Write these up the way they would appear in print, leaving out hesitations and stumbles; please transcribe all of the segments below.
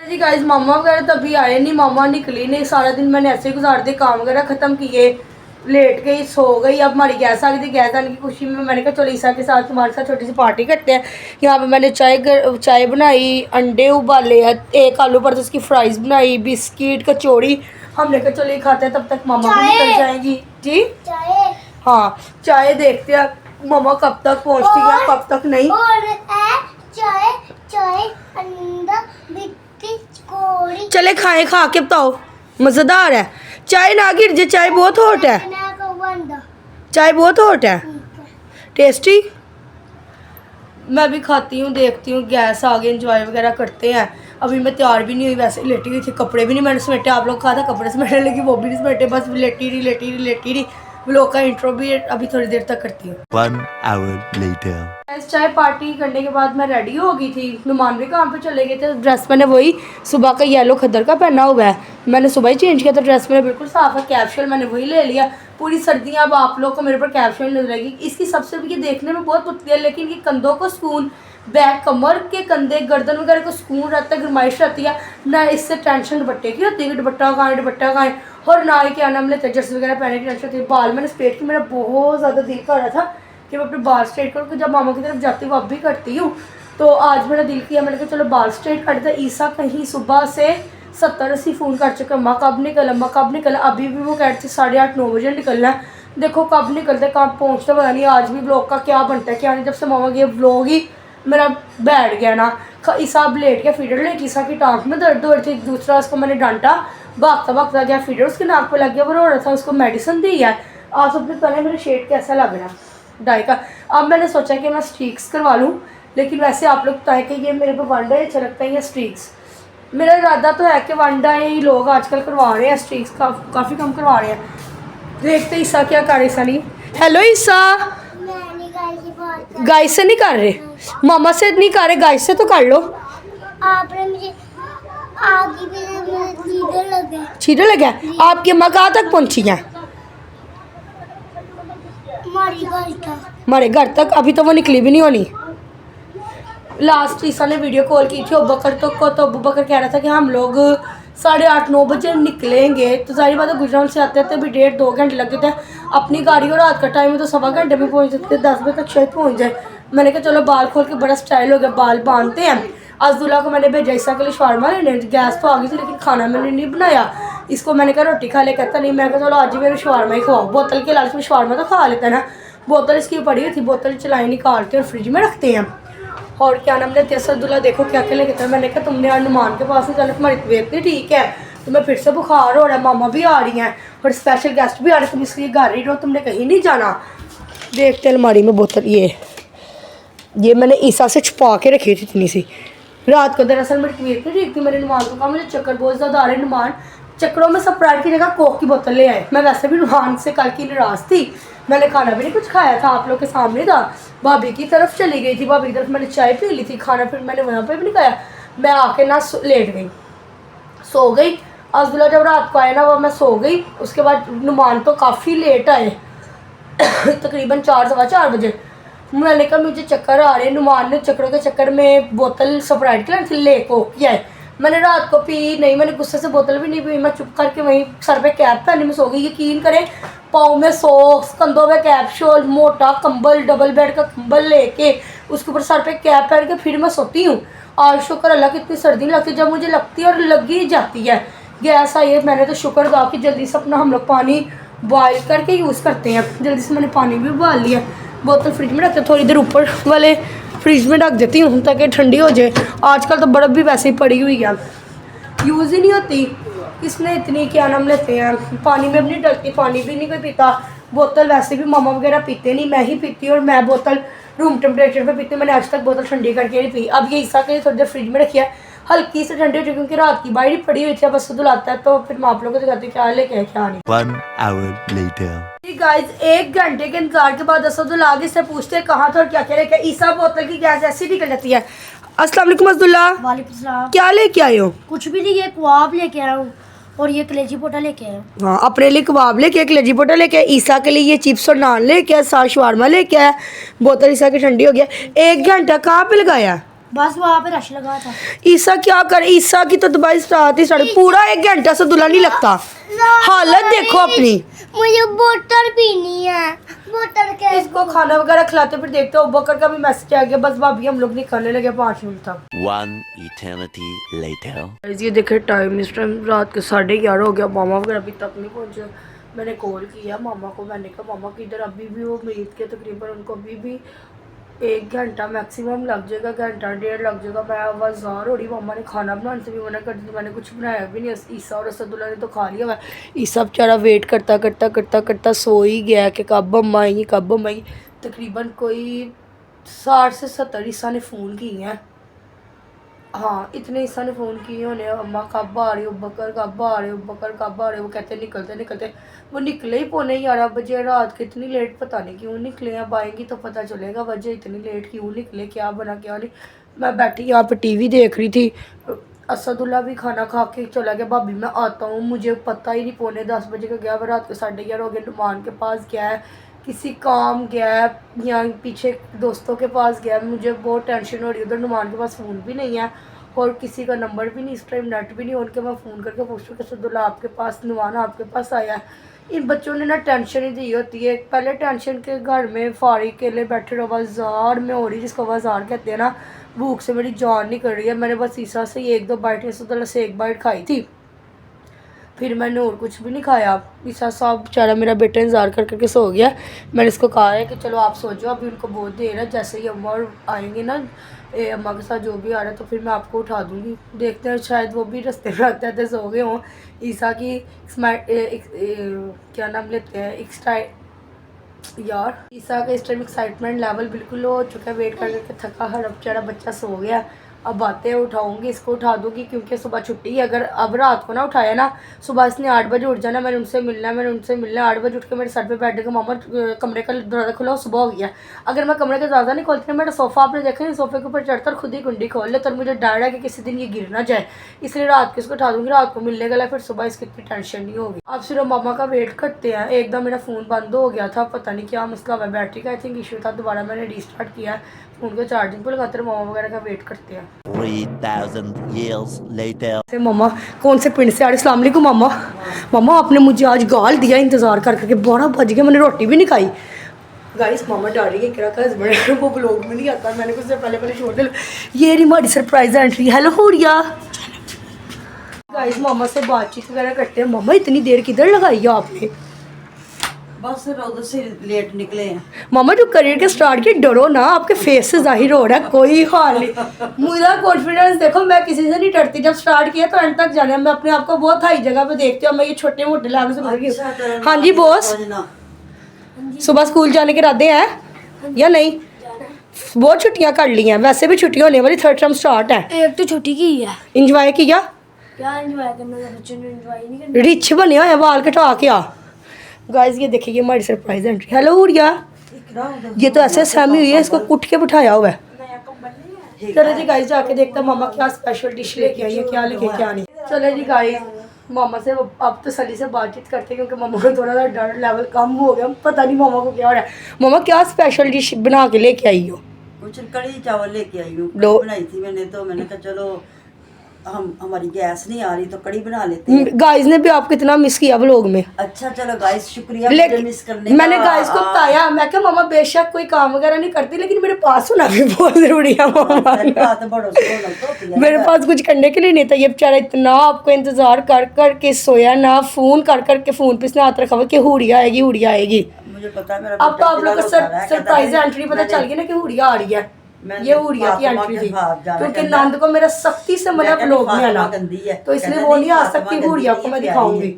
जी guys, मामा वगैरह तभी आए नहीं, मामा निकली नहीं। सारा दिन मैंने ऐसे ही गुजार दिया, काम वगैरह ख़त्म किए, लेट गई, सो गई। अब हमारी गैस आ गई थी, गैस आने की खुशी में मैंने कहा चलो ईसा के साथ तुम्हारे साथ छोटी सी पार्टी करते हैं। यहाँ पे मैंने चाय बनाई, अंडे उबाले, एक आलू पर उसकी फ्राइज़ बनाई, बिस्किट, कचौड़ी। हमने कहा चलो ये खाते हैं, तब तक मामा भी निकल जाएंगी। जी हाँ, चाय देखते हैं मामा कब तक पहुँचती है, कब तक नहीं। चले खाए, खा के बताओ, मज़ेदार है। चाय ना गिर जाए, चाय बहुत हॉट है, चाय बहुत हॉट है, टेस्टी। मैं भी खाती हूँ, देखती हूँ। गैस आगे एंजॉय वगैरह करते हैं। अभी मैं तैयार भी नहीं हुई, वैसे लेटी हुई थी, कपड़े भी नहीं मैंने समेटे। आप लोग कहा था कपड़े समेटने लगी, वो भी नहीं समेटे, बस लेटी रही। व्लॉग का इंट्रो भी अभी थोड़ी देर तक करती हूँ। 1 hour later. चाय पार्टी करने के बाद मैं रेडी हो गई थी। नुमान भी काम पे चले गए थे। ड्रेस मैंने वही सुबह का येलो खद्दर का पहना हुआ है, मैंने सुबह ही चेंज किया था। ड्रेस मेरा बिल्कुल साफ है, कैप्शुअल मैंने वही ले लिया। पूरी सर्दियाँ अब आप लोग को मेरे पर कैप्शुअल नजर आएगी। इसकी सबसे ये देखने में बहुत पुतली है, लेकिन ये कंधों को सुकून, बैक, कमर के कंधे, गर्दन वगैरह को सुकून रहता है, गर्माइश रहती है ना। इससे टेंशन दुपट्टे की होती है कि दुपट्टा कहाँ है, और ना ही क्या नाम लेते हैं जर्सी वगैरह पहने की टेंशन होती है। बाल मैंने स्ट्रेट की, मेरा बहुत ज़्यादा दिल कर रहा था कि मैं अपने बाल स्ट्रेट करूँ, जब मामा की तरफ जाती हूँ अब भी करती हूँ। तो आज मेरा दिल किया, मैंने कहा चलो बाल स्ट्रेट कर देता। ईसा कहीं सुबह से 70-80 फ़ोन कर चुके, अम्मा कब निकला। अभी भी वो कहते 8:30-9 बजे निकलना है। देखो कब निकलते, कब पहुँचते पता नहीं। आज भी ब्लॉग का क्या बनता है क्या नहीं। जब से मामा गया ब्लॉग ही मेरा बैठ गया ना। ईसा अब लेट गया फीडर लेके, ईसा की टाँग में दर्द हो रही थी। दूसरा उसको मैंने डांटा, भागता गया, फीडर उसके नाक पे लग गया, वो रो रहा था, उसको मेडिसिन दी है। आज सबसे पहले मेरा शेड कैसा लग रहा है डाई का। अब मैंने सोचा कि मैं स्ट्रीक्स करवा लूँ, लेकिन वैसे आप लोग बताएं कि ये मेरे को वन डे अच्छा लगता है या स्ट्रीक्स। मेरा इरादा तो है कि वन डे ही लोग आजकल करवा रहे हैं, स्ट्रीक्स काफ़ी कम करवा रहे हैं। देखते ईसा क्या कर ईसा नहीं। हेलो ईसा, गाय से नहीं कर रहे, मामा से नहीं कर रहे, गाय से तो कर लो। आपने मुझे आगे भी छींटे लगे। आपकी अम्मा कहाँ तक पहुँची हैं? हमारे घर तक। अभी तो वो निकली भी नहीं होनी। लास्ट ईसा ने वीडियो कॉल की थी अबूबकर तो अबूबकर कह रहा था कि हम लोग 8:30-9 बजे निकलेंगे। तो सारी बात गुजरात से आते थे भी 1.5-2 घंटे लगते थे अपनी गाड़ी, और रात का टाइम है तो 1.25 घंटे में पहुँच जाते थे, 10 बजे तक शायद पहुँच जाए। मैंने कहा चलो बाल खोल के बड़ा स्टाइल हो गया, बाल बांधते हैं। अब्दुल्ला को मैंने भेजा ईसा के लिए शवारमा लेने। गैस तो आ गई थी लेकिन खाना मैंने नहीं बनाया। इसको मैंने कहा रोटी खा ले, कहता नहीं। मैं कहा चलो आज मेरे शवारमा ही खवाओ, बोतल के लालच में शवारमा तो खा लेता है ना। बोतल इसकी पड़ी हुई थी, बोतल चलाई निकालते और फ्रिज में रखते हैं। और क्या नाम लेते हैं सदुल्ला, देखो क्या क्या लेके था। मैंने कहा तुमने हनुमान के पास नहीं जाना, तुम्हारी तबीयत नहीं ठीक है, तुम्हें फिर से बुखार हो रहा है, मामा भी आ रही हैं और स्पेशल गेस्ट भी आ रहे हैं, तुम इसलिए घर ही रहो, तुमने कहीं नहीं जाना। देखते अलमारी में बोतल, ये मैंने ईसा से छुपा के रखी थी इतनी सी। रात को दरअसल मेरी तबीयत नहीं ठीक थी, मैंने नुमान को कहा मुझे चक्कर बहुत ज़्यादा आ रहे हैं। नुमान चक्करों में स्प्राइट की जगह कोक की बोतल ले आए। मैं वैसे भी नुमान से कल की नाराज़ थी, मैंने खाना भी नहीं कुछ खाया था, आप लोग के सामने था। भाभी की तरफ चली गई थी, भाभी की तरफ मैंने चाय पी ली थी, खाना फिर मैंने वहाँ पे भी नहीं खाया। मैं आके ना लेट गई, सो गई। अब्दुल्ला जब रात को आया ना वो मैं सो गई। उसके बाद नुमान तो काफ़ी लेट आए तकरीबन 4-4:15 बजे। मैंने कहा मुझे चक्कर आ रहे हैं। नुमान ने चक्करों के चक्कर में बोतल स्प्राइट की ले को किया है। मैंने रात को पी नहीं, मैंने गुस्से से बोतल भी नहीं पी। मैं चुप करके वहीं सर पे कैप पहनी में सो गई। यकीन करें पाँव में सॉक्स, कंधों में कैप्शूल, मोटा कंबल, डबल बेड का कंबल लेके उसके ऊपर सर पे कैप पहन के फिर मैं सोती हूँ। आज शुक्र अल्लाह की इतनी सर्दी लगती है, जब मुझे लगती है और लगी ही जाती है। गैस आई है, मैंने तो शुक्र अदा कि जल्दी से अपना हम लोग पानी बॉयल करके यूज़ करते हैं। जल्दी से मैंने पानी भी उबाल लिया, बोतल फ्रिज में रखते, थोड़ी देर ऊपर वाले फ्रिज में रख देती हूँ ताकि ठंडी हो जाए। आजकल तो बर्फ़ भी वैसे ही पड़ी हुई है, यूज़ ही नहीं होती। इसने इतनी क्या नाम लेते हैं, पानी में भी नहीं डलती, पानी भी नहीं कोई पीता। बोतल वैसे भी मामा वगैरह पीते नहीं, मैं ही पीती हूँ, और मैं बोतल रूम टेम्परेचर पे पीती हूँ। मैंने आज तक बोतल ठंडी करके नहीं पी। अब ये ईसा के लिए थोड़ी देर फ्रिज में रखी है, हल्की से ठंडी हो चुकी, क्योंकि रात की बाहर पड़ी हुई थी। बस दुलाता है तो फिर मैं आप लोगों को दिखाती क्या लेके क्या नहीं। 1 hour later. गाइस 1 घंटे के इंतजार के बाद असदुल्ला आगे से पूछते हैं कहाँ था और क्या क्या लेके। ईसा बोतल की गैस ऐसी निकल जाती है। अस्सलाम वालेकुम अब्दुल्ला। वालेकुम सलाम। क्या लेके आए हो? कुछ भी नहीं, ये कबाब लेके आया हूँ और ये कलेजी पोटा लेके आया हूँ। हाँ, अपने लिए कबाब लेके, कलेजी पोटा लेके, ईसा के लिए ये चिप्स और नान लेके, साथ शवारमा लेके आया। बोतल ईसा की ठंडी हो गया। 1 घंटा कहाँ पे लगाया? बस वहाँ पे रश लगा था। ईसा क्या करे, ईसा की तो दवाई स्टार्ट ही स्टार्ट, पूरा 1 घंटा से दुल्हा नहीं लगता। हालत देखो अपनी। मुझे बोतल पीनी है, बोतल के इसको खाना वगैरह खिलाते फिर देखते हो बकर का भी मैसेज आ गया, बस भाभी हम लोग निकलने लगे 5 मिनट तक। 1 eternity later. ये देखे टाइम, इस टाइम रात के 11:30 हो गया, मामा वगैरह अभी तक नहीं पहुंचे। मैंने कॉल किया मामा को, मैंने कहा मामा किधर, अभी भी वो उम्मीद के तकरीबन उनको अभी भी 1 घंटा मैक्सिमम लग जाएगा, 1-1.5 लग जाएगा। मैं आवाज़ार हो रही, मामा ने खाना बनाने से भी मना कर दिया, मैंने कुछ बनाया भी नहीं। ईसा और असदुल्ला ने तो खा लिया हुआ। ईसा बेचारा वेट करता सो ही गया कि कब अम्मा आएंगी कब अम्मा आएंगी। तकरीबन कोई 60 से 70 ईसा ने फ़ोन किए हैं। हाँ, इतने ईसा ने फ़ोन किए होने, अम्मा कब आ रहे हो बकर, कब आ रहे हो बकर, कब आ रहे हो। वो कहते निकलते वो निकले ही 11:45 बजे रात के, इतनी लेट पता नहीं क्यों निकले। अब आएंगी तो पता चलेगा वजह इतनी लेट क्यों निकले, क्या बना क्या नहीं। मैं बैठी यहाँ पे टीवी देख रही थी, असदुल्ला भी खाना खा के चला गया, भाभी मैं आता हूँ, मुझे पता ही नहीं 9:45 बजे का गया। रात के 11:30 हो गए, नुमान के पास गया है, किसी काम गया है, यहाँ पीछे दोस्तों के पास गया। मुझे बहुत टेंशन हो रही है, उधर नुमान के पास फ़ोन भी नहीं है और किसी का नंबर भी नहीं, इस टाइम नेट भी नहीं। उनके मैं फ़ोन करके पूछूँ कि असदुल्ला आपके पास, नुमान आपके पास आया है। इन बच्चों ने ना टेंशन ही दी होती है। पहले टेंशन के घर में फारिग के लिए बैठे रहो, बाजार में हो रही, जिसको बाजार कहते हैं ना, भूख से मेरी जान नहीं कर रही है। मैंने बस ईसा से 1-2 बाइट, असदुल्ला से 1 बाइट खाई थी, फिर मैंने और कुछ भी नहीं खाया। ईसा साहब बेचारा मेरा बेटा इंतज़ार कर करके सो गया। मैंने इसको कहा है कि चलो आप सो जाओ, अभी उनको बहुत देर है, जैसे ही अम्मा आएंगे ना, अम्मा के साथ जो भी आ रहा है तो फिर मैं आपको उठा दूँगी। देखते हैं शायद वो भी रास्ते में आते आते सो गए हों। ईसा की क्या नाम लेते हैं, यार ईसा का इस टाइम एक्साइटमेंट लेवल बिल्कुल हो चुका है। वेट कर करके थका हर बेचारा बच्चा सो गया। अब आते हैं, उठाऊंगी, इसको उठा दूंगी क्योंकि सुबह छुट्टी है। अगर अब रात को ना उठाया ना, सुबह इसने 8 बजे उठ जाना, मैंने उनसे मिलना है। 8 बजे उठ के मेरे सर पे बैठ के मामा कमरे का दरवाज़ा खुला, सुबह हो गया। अगर मैं कमरे का दरवाज़ा नहीं खोलती ना, मेरा सोफ़ा आपने देखा नहीं, सोफ़े के ऊपर चढ़कर खुद ही कुंडी खोल ले, तो मुझे डर है कि किसी दिन ये गिर ना जाए, इसलिए रात को इसको उठा दूँगी। रात को मिलने गला, फिर सुबह इसकी इतनी टेंशन नहीं होगी। अब सिर्फ मामा का वेट करते हैं। एकदम मेरा फ़ोन बंद हो गया था, पता नहीं क्या मसला हुआ, बैटरी का आई थिंक इशू था, दोबारा मैंने रीस्टार्ट किया है। फ़ोन को चार्जिंग पर लगाते मामा वगैरह का वेट करते हैं। 3000 years later. मामा कौन से पिंड से आ रहे? अस्सलाम वालेकुम मामा। मामा आपने मुझे आज गाल दिया इंतज़ार कर करके, 12 बज गए, मैंने रोटी भी नहीं खाई। गाइस मामा डर रही है, क्या हस्बैंड वो ब्लॉग में नहीं आता, मैंने कुछ पहले छोड़ दिया। ये रही हमारी surprise entry. Hello Huriya. Guys मामा से बातचीत वगैरह करते हैं। मामा इतनी देर किधर लगाई है आपने? बस उधर से लेट निकले हैं। मामा जो करियर के स्टार्ट की, डरो ना, आपके फेस से जाहिर हो रहा है, कोई हाल नहीं। मेरा कॉन्फिडेंस देखो, मैं किसी से नहीं डरती। जब स्टार्ट किया तो एंड तक जाना है। मैं अपने आप को बहुत हाई जगह पे देखती हूँ। मैं ये छोटे मोटे लेवल से गुजर गई हूँ। हाँ जी बॉस, सुबह स्कूल जाने के इरादे हैं या नहीं? बहुत छुट्टियाँ कर ली हैं, वैसे भी छुट्टियाँ होने वाली, 3rd टर्म स्टार्ट है। एक तो छुट्टी की है, इंजॉय किया? क्या एंजॉय करना है, बच्चों ने एंजॉय नहीं करना। रिच बने हुए हैं, बाल कटा के आ। गाइस ये देखिए, ये हमारी सरप्राइज एंट्री। हेलो उड़िया। ये तो ऐसे सहमी हुई है, इसको कुट के बिठाया हुआ है। चलो जी गाइस, जाके देखते हैं मामा क्या स्पेशल डिश लेके आई है, क्या लेके क्या नहीं। चलो जी गाइस, मामा से अब तसल्ली से बातचीत करते हैं क्योंकि मामा को थोड़ा सा डर लेवल कम हो गया। पता नहीं मामा को क्या हो रहा है। मामा क्या स्पेशल डिश बना के लेके आई हो? कुछ कड़ी चावल लेके आई हूँ, दो बनाई थी मैंने, तो मैंने कहा चलो हमारी गैस नहीं आ रही तो कड़ी बना लेते हैं। गाइस ने भी आपको इतना मिस किया व्लॉग में। अच्छा चलो गाइस, शुक्रिया मुझे मिस करने का। मैंने गाइस को बताया, मैं क्या मामा बेशक कोई काम वगैरह नहीं करती, लेकिन मेरे पास होना भी बहुत जरूरी है मामा। मेरे पास कुछ करने के लिए नहीं था। ये बेचारा इतना आपको इंतजार कर कर के सोया ना, फोन कर कर के फोन पे इसने हाथ रखा हुआ कि हुड़िया आएगी हुड़िया आएगी। मुझे पता है मेरा अब तो आप लोग को सरप्राइज एंट्री पता चल गई ना कि हुड़िया आ रही है। ये हुड़िया की एंट्री थी क्योंकि नंद को मेरा सख्ती से मना व्लॉग में आना, तो इसलिए वो नहीं आ सकती। हुड़िया को मैं दिखाऊंगी।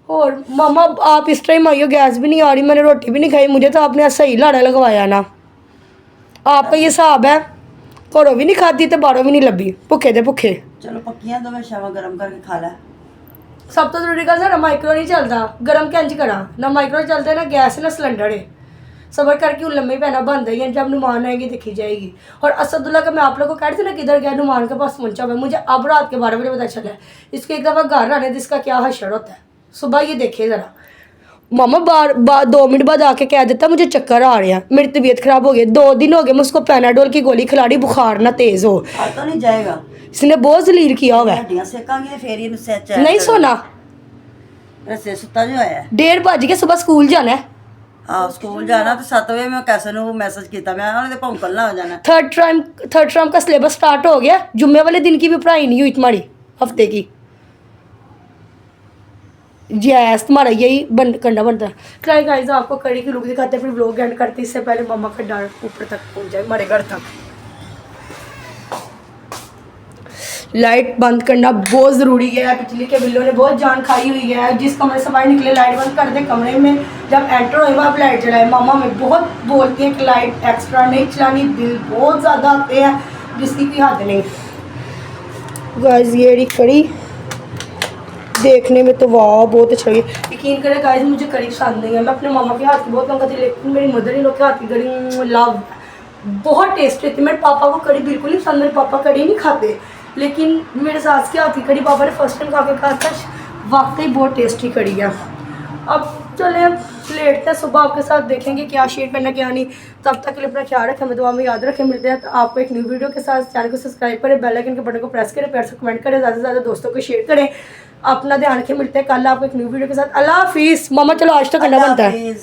और मामा आप इस टाइम आई हो, गैस भी नहीं आ रही, मैंने रोटी भी नहीं खाई। मुझे तो आपने सही लाड़ा लगवाया ना। आपका ये हिसाब है, घरों भी नहीं खाती तो बाहरों भी नहीं लभी, भुखे दे भुखे। चलो पक्कियां तो मैं शवा गरम करके खा ला। सब तो जरूरी गल साडा माइक्रो नहीं चलता, गरम कैंज करा ना, माइक्रो चलते ना गैस ना सिलेंडर है। सबर करके उन लम्बे पहना बंद है, जब नुमान आएंगे देखी जाएगी। और असदुल्ला का मैं आप लोगों को कह रही थी ना किधर गया, नुमान के पास पहुंचा हुआ। मुझे अब रात के 12 बजे पता चला है। इसके एक दफ़ा घर आने जिसका क्या हशर होता है। सुबह ये देखे ज़रा, मामा बार 2 मिनट बाद आके कह देता मुझे चक्कर आ रहे हैं, मेरी तबीयत खराब हो गई। 2 दिन हो गए मैं उसको पैनाडोल की गोली खिला रही, बुखार ना तेज हो। आ तो नहीं जाएगा, इसने बहुत जलील किया हुआ है। हड्डियां सेकांगे ते फेर ਇਹਨੂੰ ਸੈਚ नहीं सोना, ਰਸੇ ਸੁੱਤਾ ਜੋ ਆਇਆ 1:30 बज के सुबह स्कूल जाना है। ਆ ਸਕੂਲ ਜਾਣਾ ਤੇ 7 ਵਜੇ ਮੈਂ ਕੈਸੇ ਨੂੰ ਮੈਸੇਜ ਕੀਤਾ, ਮੈਂ ਉਹਨੇ ਤੇ ਭੌਂਕਣ ਨਾ ਹੋ ਜਾਣਾ। थर्ड टर्म का सिलेबस स्टार्ट हो गया, जुम्मे वाले दिन की भी पढ़ाई नहीं हुई तुम्हारी, हफ्ते की। यस तुम्हारा यही करना बनता है। ट्राई गाइस आपको कड़ी की लुक दिखाते हैं, फिर व्लॉग एंड करते हैं। इससे पहले मम्मा का डर ऊपर तक पहुंच जाए, हमारे घर तक। लाइट बंद करना बहुत ज़रूरी है, बिजली के बिलों ने बहुत जान खाई हुई है। जिस कमरे से बाहर निकले लाइट बंद कर दे, कमरे में जब एंटर हो वहाँ लाइट जलाए। मामा में बहुत बोलती हैं कि लाइट एक्स्ट्रा नहीं चलानी, बिल बहुत ज़्यादा आते हैं जिसकी कोई हद नहीं। गाइस ये रही कड़ी, देखने में तो वाह बहुत अच्छा लगी। यकीन करें गाइस मुझे कड़ी पसंद नहीं है, मैं अपने मामा के हाथ की बहुत कम खाती, लेकिन मेरी मदर इन लोग के हाथ की कड़ी लव बहुत टेस्टी होती है। मेरे पापा को कड़ी बिल्कुल नहीं पसंद, मेरे पापा कड़ी नहीं खाते, लेकिन मेरे सास के हाथ की कड़ी पापा ने फर्स्ट टाइम खा के कहा था वाकई बहुत टेस्टी कड़ी है। अब चले लेटते हैं, सुबह आपके साथ देखेंगे क्या शेयर करना क्या नहीं। तब तक के लिए अपना ख्याल रखें, दुआ में याद रखें। मिलते हैं तो आपको एक न्यू वीडियो के साथ। चैनल को सब्सक्राइब करें, बेल आइकन के बटन को प्रेस करें, प्यार से कमेंट करें, ज़्यादा से ज़्यादा दोस्तों को शेयर करें। अपना ध्यान रखें, मिलते हैं कल आपको एक न्यू वीडियो के साथ। अल्लाह हाफिज़। मामा चलो आज तो करना बनता है।